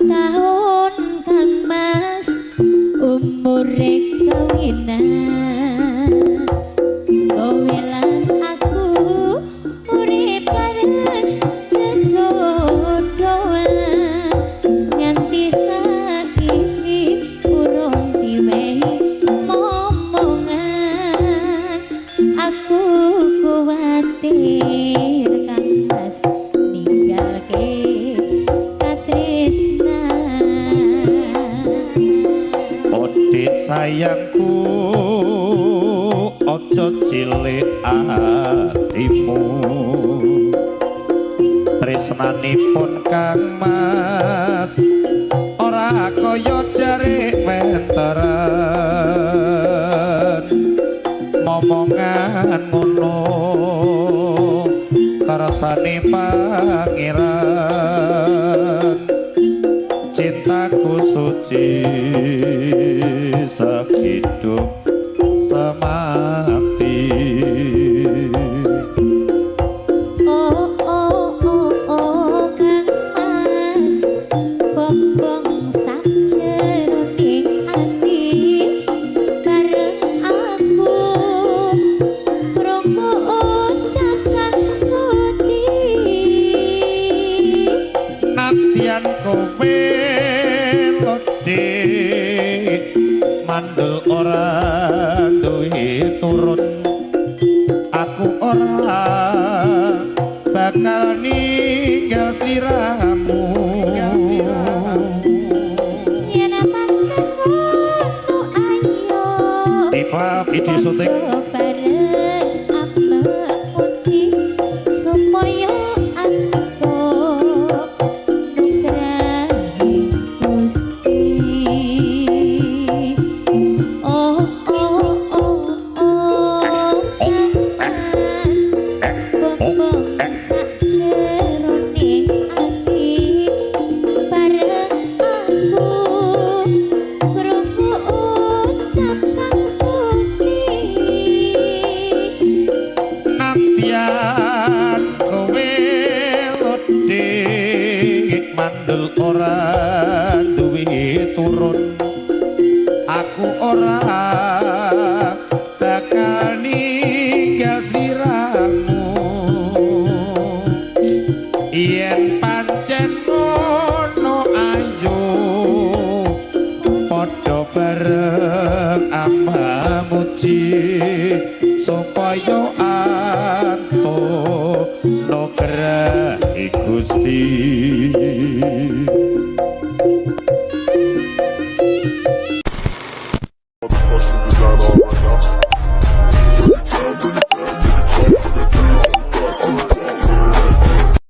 tahun Kang Mas umure kawinan kowe lan aku urip bareng sejodohan nganti saiki urung diwehi momongan aku kuwatir Kang Mas ninggalke Odit sayangku ojo cilik atimu tresnanipun Kang Mas ora kaya jarik wenteren momongan ngono karsane pangeran cintaku suci sehidup semati oh Kang Mas bombong sak jeroning ati bareng aku krungu ucap kang suci nadyan kowe lodit mandul ora duwe turun aku ora bakal ninggal sliramu yen pancen ngono ayo Diva video syuting bareng ambek puji supaya aku nugrahi Gusti oh Mas bombong sak jeroning ati bareng aku krungu ucap kang suci nadyan kowe lodit mandul ora duwe turun aku ora bakal ninggal sliramu yen pancen ngono ayo padha bareng amba muji supaya antuk nugrahi Gusti